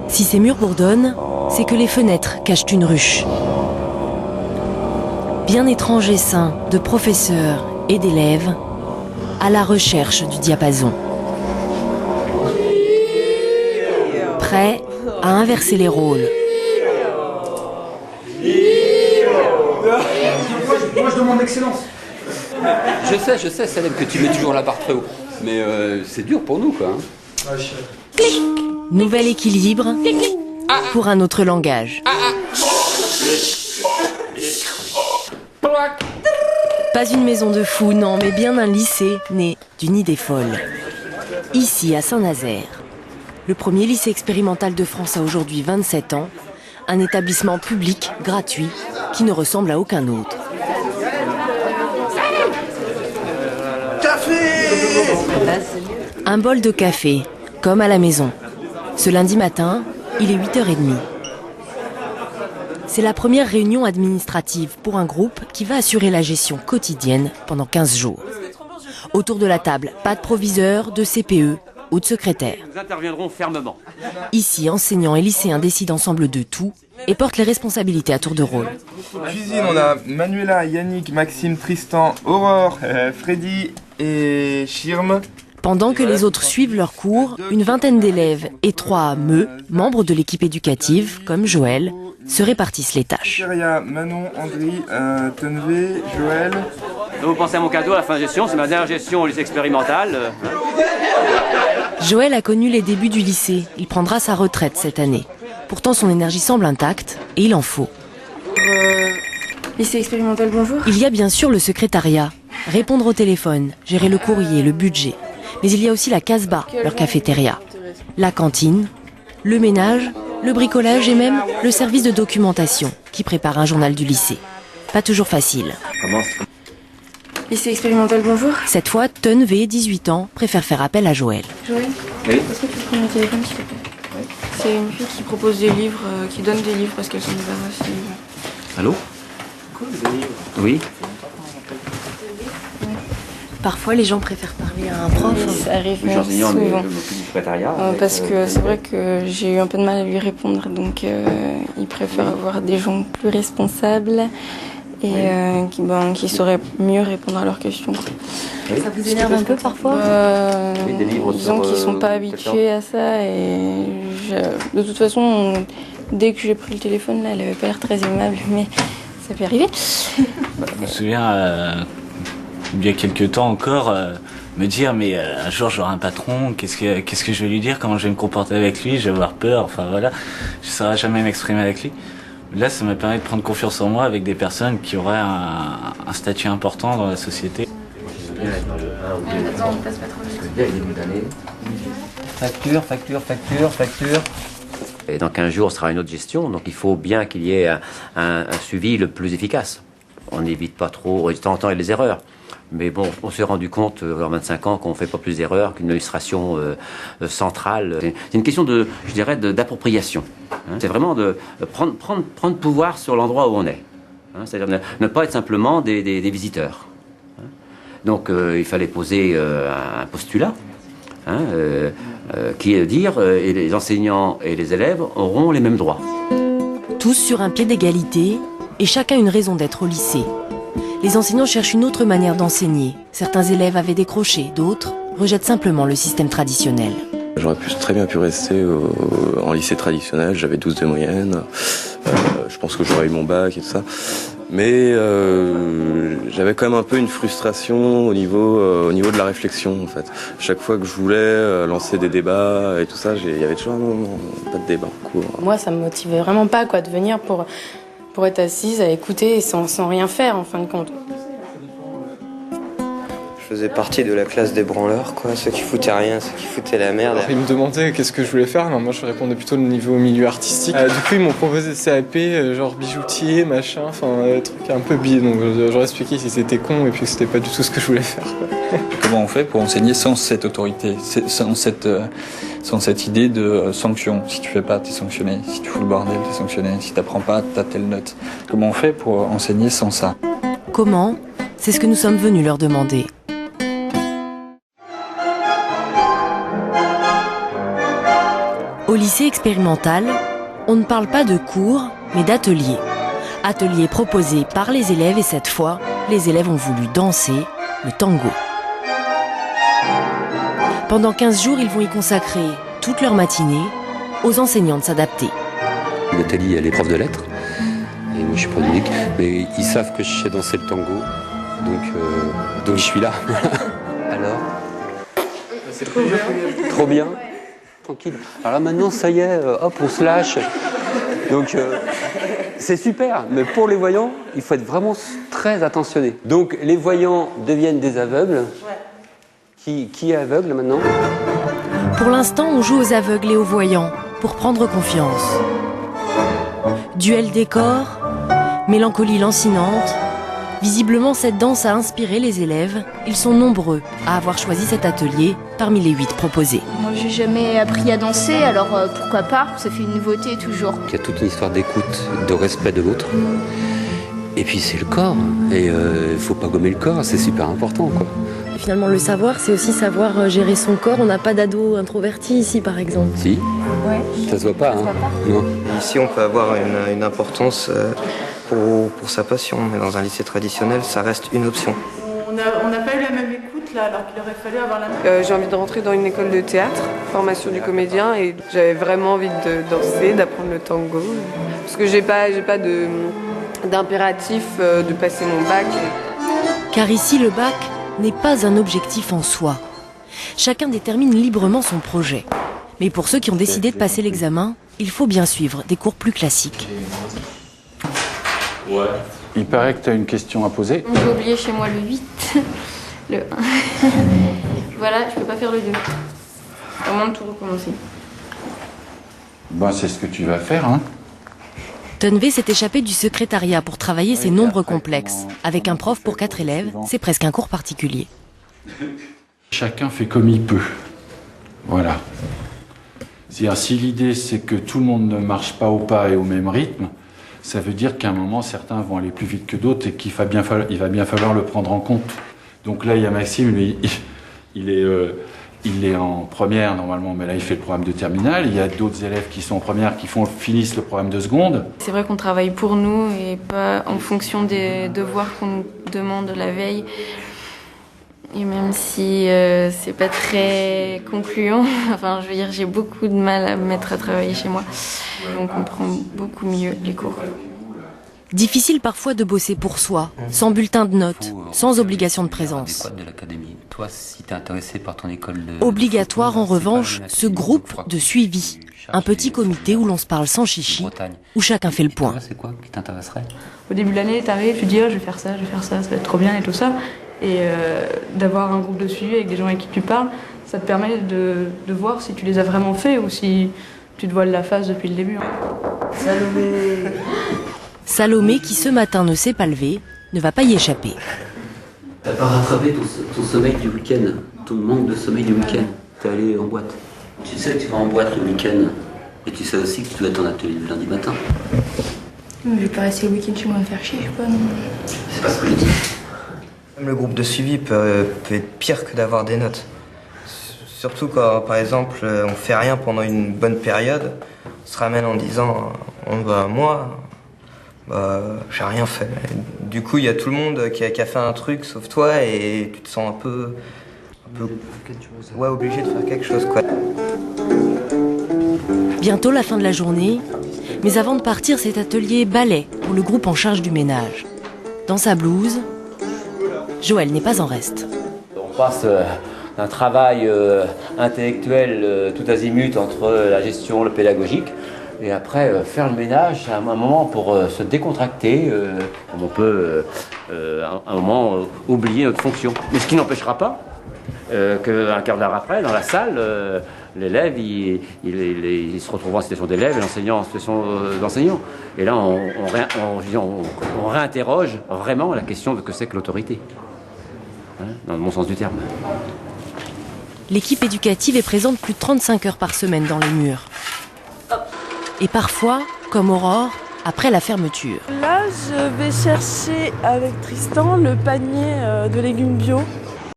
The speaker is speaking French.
Si ces murs bourdonnent, c'est que les fenêtres cachent une ruche. Bien étrange essaim de professeurs et d'élèves à la recherche du diapason. Prêts à inverser les rôles. Moi je demande excellence. Je sais, Salem, que tu mets toujours la barre très haut. Mais c'est dur pour nous, quoi. Nouvel équilibre pour un autre langage. Pas une maison de fous, non, mais bien un lycée né d'une idée folle. Ici, à Saint-Nazaire, le premier lycée expérimental de France a aujourd'hui 27 ans, un établissement public, gratuit, qui ne ressemble à aucun autre. Un bol de café, comme à la maison. Ce lundi matin, il est 8h30. C'est la première réunion administrative pour un groupe qui va assurer la gestion quotidienne pendant 15 jours. Autour de la table, pas de proviseur, de CPE ou de secrétaire. Nous interviendrons fermement. Ici, enseignants et lycéens décident ensemble de tout et portent les responsabilités à tour de rôle. Cuisine, on a Manuela, Yannick, Maxime, Tristan, Aurore, Freddy et Schirm. Pendant que les autres suivent leurs cours, une vingtaine d'élèves et 3 membres de l'équipe éducative, comme Joël, se répartissent les tâches. Manon, Andri, Tenvé, Joël. Donc vous pensez à mon cadeau à la fin de gestion, c'est ma dernière gestion au lycée expérimental. Joël a connu les débuts du lycée. Il prendra sa retraite cette année. Pourtant, son énergie semble intacte et il en faut. Lycée expérimental, bonjour. Il y a bien sûr le secrétariat, répondre au téléphone, gérer le courrier, le budget. Mais il y a aussi la Casbah, leur cafétéria, la cantine, le ménage, le bricolage et même le service de documentation qui prépare un journal du lycée. Pas toujours facile. Lycée expérimental, bonjour. Cette fois, Tenvé, 18 ans, préfère faire appel à Joël. Joël, Oui. est-ce que tu peux prendre le téléphone, s'il te plaît? Oui. C'est une fille qui propose des livres, qui donne des livres parce qu'elles sont débarrassées. Allô? Oui. Parfois, les gens préfèrent parler à un prof. Ça arrive Je suis enseignant, mais souvent. je m'occupe du secrétariat. Parce que c'est vrai que j'ai eu un peu de mal à lui répondre, donc il préfère avoir des gens plus responsables et qui sauraient mieux répondre à leurs questions. Oui. Ça vous énerve un peu parfois? Oui, des livres disons sur, qu'ils sont pas habitués à ça et de toute façon, dès que j'ai pris le téléphone, là, elle avait pas l'air très aimable, mais ça peut arriver. Je me souviens, il y a quelques temps encore, me dire mais un jour j'aurai un patron, qu'est-ce que je vais lui dire, comment je vais me comporter avec lui, je vais avoir peur, enfin voilà, je ne saurais jamais m'exprimer avec lui. Là, ça m'a permis de prendre confiance en moi avec des personnes qui auraient un statut important dans la société. Attends, on passe pas trop vite. Facture. Et dans 15 jours, ce sera une autre gestion, donc il faut bien qu'il y ait un suivi le plus efficace. On n'évite pas trop, de temps en temps, il y a des erreurs. Mais bon, on s'est rendu compte, en 25 ans, qu'on ne fait pas plus d'erreurs qu'une illustration centrale. C'est une question d'appropriation. Hein. C'est vraiment de prendre pouvoir sur l'endroit où on est. Hein. C'est-à-dire ne pas être simplement des visiteurs. Hein. Donc, il fallait poser un postulat, hein, qui est de dire et les enseignants et les élèves auront les mêmes droits. Tous sur un pied d'égalité et chacun une raison d'être au lycée. Les enseignants cherchent une autre manière d'enseigner. Certains élèves avaient décroché, d'autres rejettent simplement le système traditionnel. J'aurais très bien pu rester en lycée traditionnel, j'avais 12 de moyenne, je pense que j'aurais eu mon bac et tout ça. Mais j'avais quand même un peu une frustration au niveau de la réflexion en fait. Chaque fois que je voulais lancer des débats et tout ça, il y avait toujours non, pas de débat en cours. Moi ça me motivait vraiment pas de venir pour être assise à écouter sans rien faire en fin de compte. Je faisais partie de la classe des branleurs, quoi, ceux qui foutaient rien, ceux qui foutaient la merde. Ils me demandaient qu'est-ce que je voulais faire, alors moi je répondais plutôt au niveau milieu artistique. Du coup ils m'ont proposé CAP, genre bijoutier, machin, enfin truc un peu biais, donc j'aurais expliqué si c'était con et puis que c'était pas du tout ce que je voulais faire, quoi. Comment on fait pour enseigner sans cette autorité, sans cette idée de sanction? Si tu fais pas, t'es sanctionné. Si tu fous le bordel, t'es sanctionné. Si t'apprends pas, t'as telle note. Comment on fait pour enseigner sans ça? Comment? C'est ce que nous sommes venus leur demander. Au lycée expérimental, on ne parle pas de cours, mais d'ateliers. Ateliers proposés par les élèves et cette fois, les élèves ont voulu danser le tango. Pendant 15 jours, ils vont y consacrer toute leur matinée aux enseignants de s'adapter. Nathalie, elle est prof de lettres, et moi je suis prof de musique, mais ils savent que je sais danser le tango, donc je suis là. Alors, c'est trop bien. Trop bien. Tranquille. Alors là maintenant, ça y est, hop, on se lâche. Donc c'est super, mais pour les voyants, il faut être vraiment très attentionné. Donc les voyants deviennent des aveugles. Qui est aveugle maintenant? Pour l'instant, on joue aux aveugles et aux voyants pour prendre confiance. Duel des corps, mélancolie lancinante. Visiblement, cette danse a inspiré les élèves. Ils sont nombreux à avoir choisi cet atelier parmi les 8 proposés. Moi, j'ai jamais appris à danser, alors pourquoi pas? Ça fait une nouveauté toujours. Il y a toute une histoire d'écoute, de respect de l'autre. Et puis c'est le corps. Et il faut pas gommer le corps, c'est super important, quoi. Finalement, le savoir, c'est aussi savoir gérer son corps. On n'a pas d'ado introverti ici, par exemple. Si. Ouais. Ça se voit pas, hein. Non. Ici, on peut avoir une importance pour sa passion, mais dans un lycée traditionnel, ça reste une option. On n'a pas eu la même écoute là, alors qu'il aurait fallu avoir la même. J'ai envie de rentrer dans une école de théâtre, formation du comédien, et j'avais vraiment envie de danser, d'apprendre le tango, parce que j'ai pas d'impératif de passer mon bac. Car ici, le bac n'est pas un objectif en soi. Chacun détermine librement son projet. Mais pour ceux qui ont décidé de passer l'examen, il faut bien suivre des cours plus classiques. Ouais. Il paraît que tu as une question à poser. J'ai oublié chez moi le 8, le 1. Voilà, je peux pas faire le 2. À moins de tout recommencer. Ben, c'est ce que tu vas faire, hein. Tonvé s'est échappé du secrétariat pour travailler ses nombres complexes. Avec un prof pour 4 élèves, c'est presque un cours particulier. Chacun fait comme il peut. Voilà. C'est-à-dire, si l'idée c'est que tout le monde ne marche pas au pas et au même rythme, ça veut dire qu'à un moment, certains vont aller plus vite que d'autres et qu'il va bien falloir le prendre en compte. Donc là, il y a Maxime, lui, il est en première normalement, mais là il fait le programme de terminale. Il y a d'autres élèves qui sont en première qui finissent le programme de seconde. C'est vrai qu'on travaille pour nous et pas en fonction des devoirs qu'on nous demande la veille. Et même si c'est pas très concluant, enfin je veux dire, j'ai beaucoup de mal à me mettre à travailler chez moi. On comprend beaucoup mieux les cours. Difficile parfois de bosser pour soi, sans bulletin de notes, sans obligation de présence. De l'académie. Toi, si t'es intéressé par ton école de... Obligatoire en revanche, ce groupe de suivi. Un petit comité où l'on se parle sans chichi, où chacun fait le point. C'est quoi qui t'intéresserait? Au début de l'année, t'arrives, tu dis oh, je vais faire ça, ça va être trop bien et tout ça. Et d'avoir un groupe de suivi avec des gens avec qui tu parles, ça te permet de voir si tu les as vraiment fait ou si tu te voiles la face depuis le début. Salomé. Salomé, qui ce matin ne s'est pas levé, ne va pas y échapper. T'as pas rattrapé ton sommeil du week-end, ton manque de sommeil du week-end. T'es allé en boîte. Tu sais que tu vas en boîte le week-end, et tu sais aussi que tu dois être en atelier le lundi matin. Mais je vais pas rester le week-end chez moi à me faire chier, je sais pas, non. C'est pas ce que je dis. Même le groupe de suivi peut être pire que d'avoir des notes. Surtout quand, par exemple, on fait rien pendant une bonne période, on se ramène en disant moi, j'ai rien fait. Du coup, il y a tout le monde qui a fait un truc sauf toi et tu te sens un peu obligé de faire quelque chose, quoi. Bientôt la fin de la journée, mais avant de partir, cet atelier balai pour le groupe en charge du ménage. Dans sa blouse, Joël n'est pas en reste. On passe d'un travail intellectuel tout azimut entre la gestion, le pédagogique, et après faire le ménage, c'est un moment pour se décontracter, on peut à un moment oublier notre fonction. Mais ce qui n'empêchera pas qu'un quart d'heure après, dans la salle, l'élève il se retrouve en situation d'élève et l'enseignant en situation d'enseignant. Et là, on réinterroge vraiment la question de ce que c'est que l'autorité, hein, dans le bon sens du terme. L'équipe éducative est présente plus de 35 heures par semaine dans les murs. Et parfois, comme Aurore, après la fermeture. Là, je vais chercher avec Tristan le panier de légumes bio